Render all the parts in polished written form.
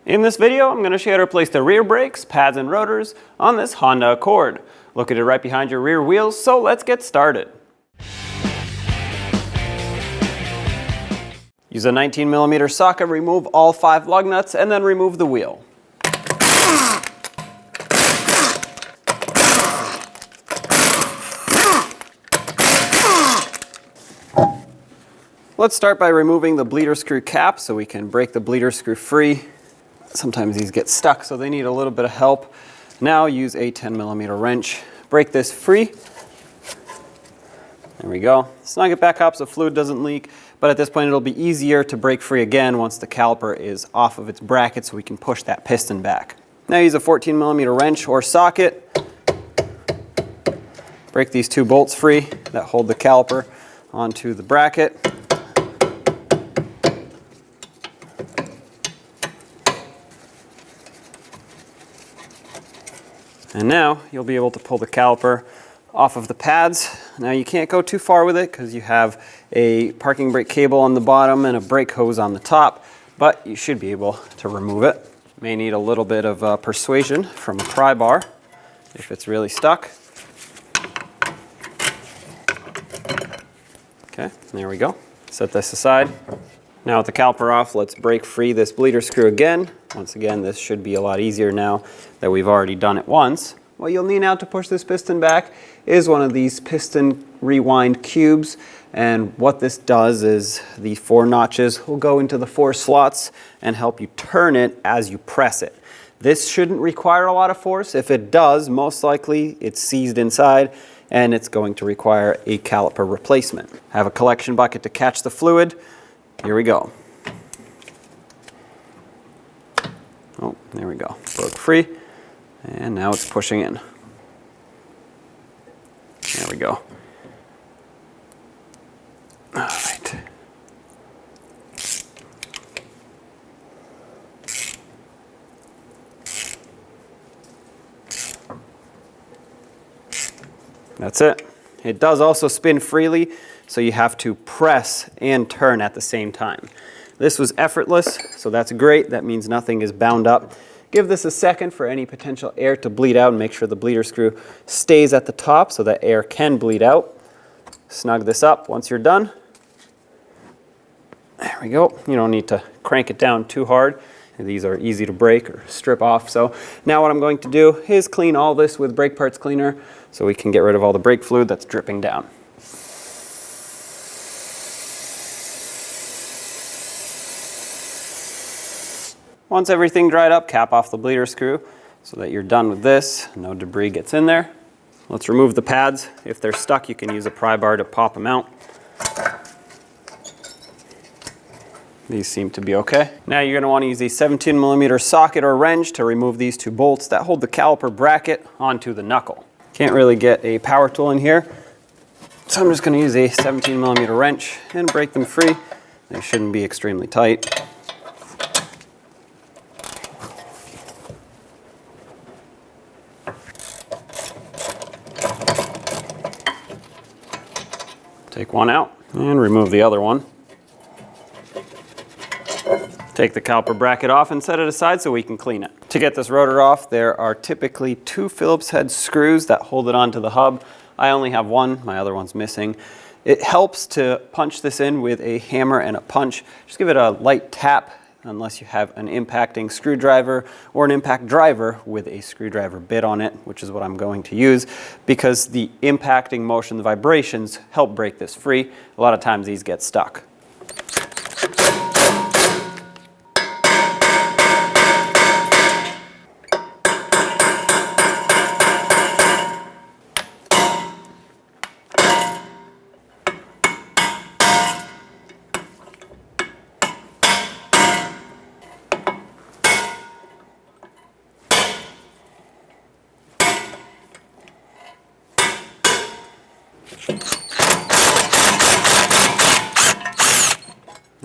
In this video, I'm going to show you how to replace the rear brakes, pads, and rotors on this Honda Accord. Located right behind your rear wheels, so let's get started. Use a 19mm socket, remove all 5 lug nuts, and then remove the wheel. Let's start by removing the bleeder screw cap so we can break the bleeder screw free. Sometimes these get stuck, so they need a little bit of help. Now use a 10mm wrench. Break this free. There we go. Snug it back up so fluid doesn't leak, but at this point it'll be easier to break free again once the caliper is off of its bracket so we can push that piston back. Now use a 14mm wrench or socket. Break these 2 bolts free that hold the caliper onto the bracket. And now you'll be able to pull the caliper off of the pads. Now you can't go too far with it because you have a parking brake cable on the bottom and a brake hose on the top, but you should be able to remove it. You may need a little bit of persuasion from a pry bar if it's really stuck. Okay, there we go. Set this aside. Now with the caliper off, let's break free this bleeder screw again. Once again, this should be a lot easier now that we've already done it once. What you'll need now to push this piston back is one of these piston rewind cubes. And what this does is the 4 notches will go into the 4 slots and help you turn it as you press it. This shouldn't require a lot of force. If it does, most likely it's seized inside and it's going to require a caliper replacement. I have a collection bucket to catch the fluid. Here we go. Oh, there we go. Broke free. And now it's pushing in. There we go. All right. That's it. It does also spin freely, so you have to press and turn at the same time. This was effortless, so that's great. That means nothing is bound up. Give this a second for any potential air to bleed out and make sure the bleeder screw stays at the top so that air can bleed out. Snug this up once you're done. There we go. You don't need to crank it down too hard. These are easy to break or strip off. So now what I'm going to do is clean all this with brake parts cleaner so we can get rid of all the brake fluid that's dripping down. Once everything dried up, cap off the bleeder screw so that you're done with this. No debris gets in there. Let's remove the pads. If they're stuck, you can use a pry bar to pop them out. These seem to be okay. Now you're going to want to use a 17mm socket or wrench to remove these 2 bolts that hold the caliper bracket onto the knuckle. Can't really get a power tool in here, so I'm just going to use a 17mm wrench and break them free. They shouldn't be extremely tight. Take one out and remove the other one. Take the caliper bracket off and set it aside so we can clean it. To get this rotor off, there are typically 2 Phillips head screws that hold it onto the hub. I only have one, my other one's missing. It helps to punch this in with a hammer and a punch. Just give it a light tap unless you have an impacting screwdriver or an impact driver with a screwdriver bit on it, which is what I'm going to use because the impacting motion, the vibrations help break this free. A lot of times these get stuck.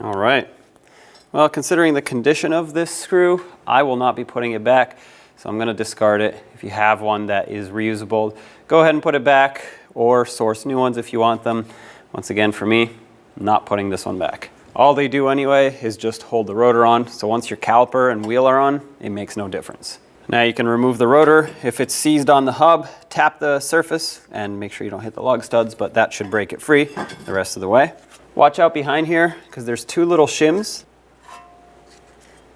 All right. Well, considering the condition of this screw, I will not be putting it back, so I'm going to discard it. If you have one that is reusable, go ahead and put it back or source new ones if you want them. Once again, for me, not putting this one back. All they do anyway is just hold the rotor on, so once your caliper and wheel are on, it makes no difference. Now you can remove the rotor. If it's seized on the hub, tap the surface and make sure you don't hit the lug studs, but that should break it free the rest of the way. Watch out behind here because there's two little shims.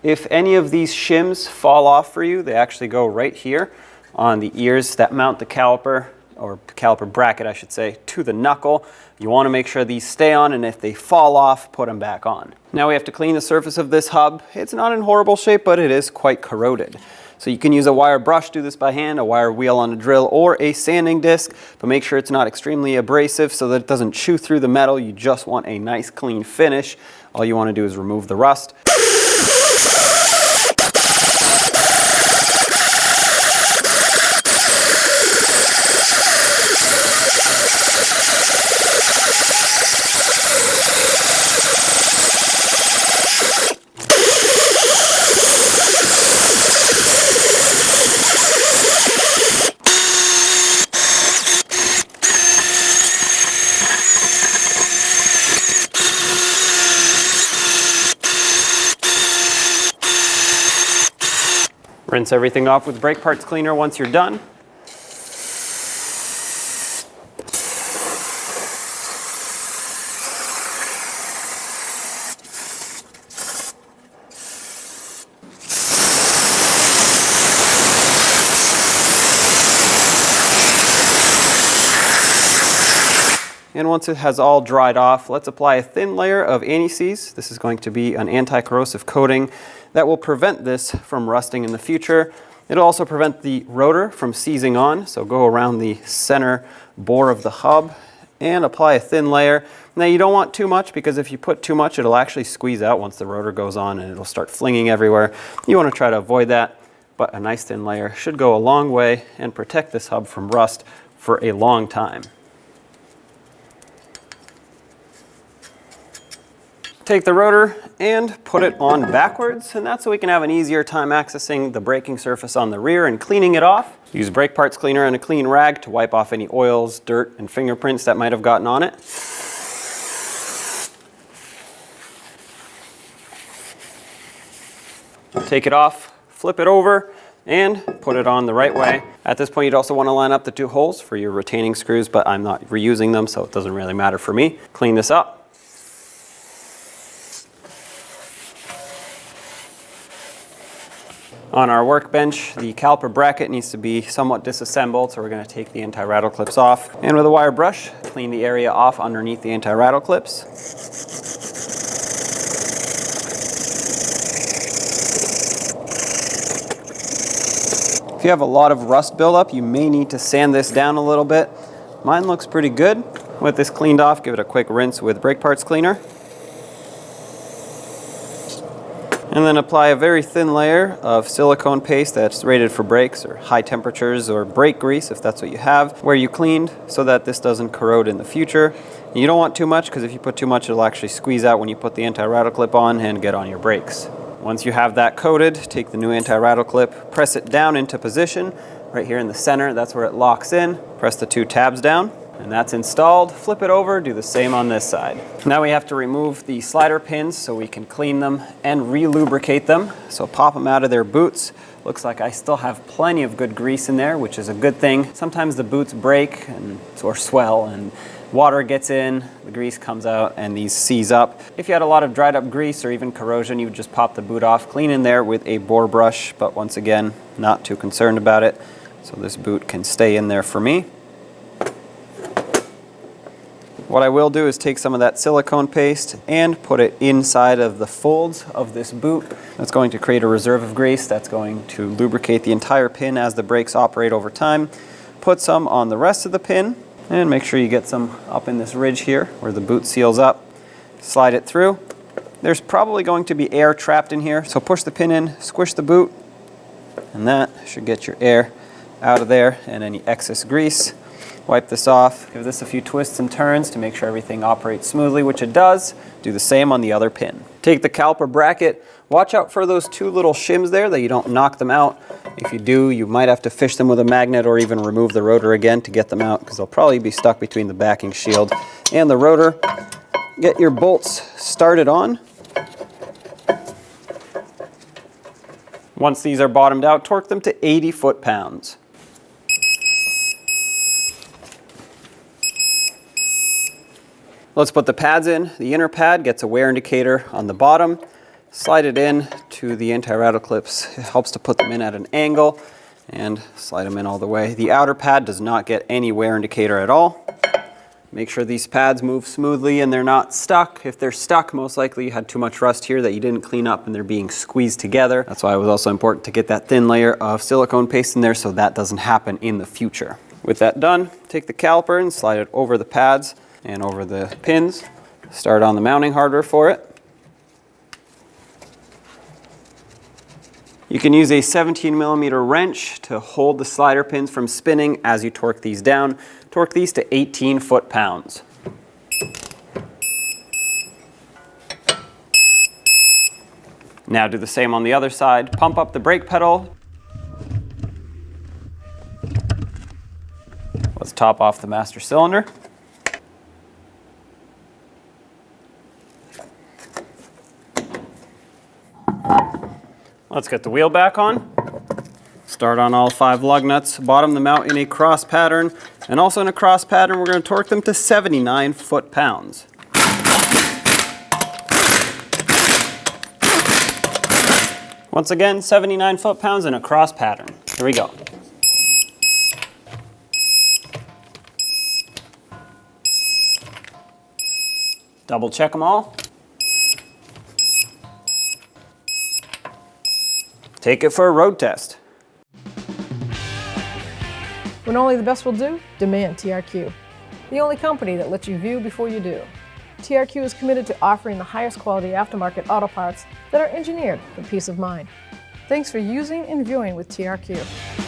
If any of these shims fall off for you, they actually go right here on the ears that mount the caliper, or caliper bracket I should say, to the knuckle. You want to make sure these stay on, and if they fall off, put them back on. Now we have to clean the surface of this hub. It's not in horrible shape, but it is quite corroded. So you can use a wire brush, do this by hand, a wire wheel on a drill, or a sanding disc, but make sure it's not extremely abrasive so that it doesn't chew through the metal. You just want a nice clean finish. All you want to do is remove the rust. Rinse everything off with brake parts cleaner once you're done. And once it has all dried off, let's apply a thin layer of anti-seize. This is going to be an anti-corrosive coating that will prevent this from rusting in the future. It'll also prevent the rotor from seizing on, so go around the center bore of the hub and apply a thin layer. Now you don't want too much because if you put too much, it'll actually squeeze out once the rotor goes on and it'll start flinging everywhere. You want to try to avoid that, but a nice thin layer should go a long way and protect this hub from rust for a long time. Take the rotor and put it on backwards, and that's so we can have an easier time accessing the braking surface on the rear and cleaning it off. Use brake parts cleaner and a clean rag to wipe off any oils, dirt, and fingerprints that might have gotten on it. Take it off, flip it over, and put it on the right way. At this point, you'd also want to line up the two holes for your retaining screws, but I'm not reusing them, so it doesn't really matter for me. Clean this up. On our workbench, the caliper bracket needs to be somewhat disassembled, so we're going to take the anti-rattle clips off. And with a wire brush, clean the area off underneath the anti-rattle clips. If you have a lot of rust buildup, you may need to sand this down a little bit. Mine looks pretty good. With this cleaned off, give it a quick rinse with brake parts cleaner. And then apply a very thin layer of silicone paste that's rated for brakes or high temperatures, or brake grease if that's what you have, where you cleaned, so that this doesn't corrode in the future. And you don't want too much because if you put too much, it'll actually squeeze out when you put the anti-rattle clip on and get on your brakes. Once you have that coated, take the new anti-rattle clip, press it down into position right here in the center. That's where it locks in. Press the two tabs down. And that's installed. Flip it over, do the same on this side. Now we have to remove the slider pins so we can clean them and re-lubricate them. So pop them out of their boots. Looks like I still have plenty of good grease in there, which is a good thing. Sometimes the boots break or swell and water gets in, the grease comes out, and these seize up. If you had a lot of dried up grease or even corrosion, you would just pop the boot off, clean in there with a bore brush, but once again, not too concerned about it. So this boot can stay in there for me. What I will do is take some of that silicone paste and put it inside of the folds of this boot. That's going to create a reserve of grease that's going to lubricate the entire pin as the brakes operate over time. Put some on the rest of the pin and make sure you get some up in this ridge here where the boot seals up. Slide it through. There's probably going to be air trapped in here, so push the pin in, squish the boot, and that should get your air out of there and any excess grease. Wipe this off, give this a few twists and turns to make sure everything operates smoothly, which it does. Do the same on the other pin. Take the caliper bracket, watch out for those two little shims there that you don't knock them out. If you do, you might have to fish them with a magnet or even remove the rotor again to get them out because they'll probably be stuck between the backing shield and the rotor. get your bolts started on. Once these are bottomed out, torque them to 80 foot-pounds. Let's put the pads in. The inner pad gets a wear indicator on the bottom. Slide it in to the anti-rattle clips. It helps to put them in at an angle and slide them in all the way. The outer pad does not get any wear indicator at all. Make sure these pads move smoothly and they're not stuck. If they're stuck, most likely you had too much rust here that you didn't clean up and they're being squeezed together. That's why it was also important to get that thin layer of silicone paste in there so that doesn't happen in the future. With that done, take the caliper and slide it over the pads and over the pins. Start on the mounting hardware for it. You can use a 17mm wrench to hold the slider pins from spinning as you torque these down. Torque these to 18 foot-pounds. Now do the same on the other side. Pump up the brake pedal. Let's top off the master cylinder. Let's get the wheel back on. Start on all 5 lug nuts, bottom them out in a cross pattern, and also in a cross pattern we're going to torque them to 79 foot-pounds. Once again, 79 foot-pounds in a cross pattern. Here we go. Double check them all. Take it for a road test. When only the best will do, demand TRQ. The only company that lets you view before you do. TRQ is committed to offering the highest quality aftermarket auto parts that are engineered for peace of mind. Thanks for using and viewing with TRQ.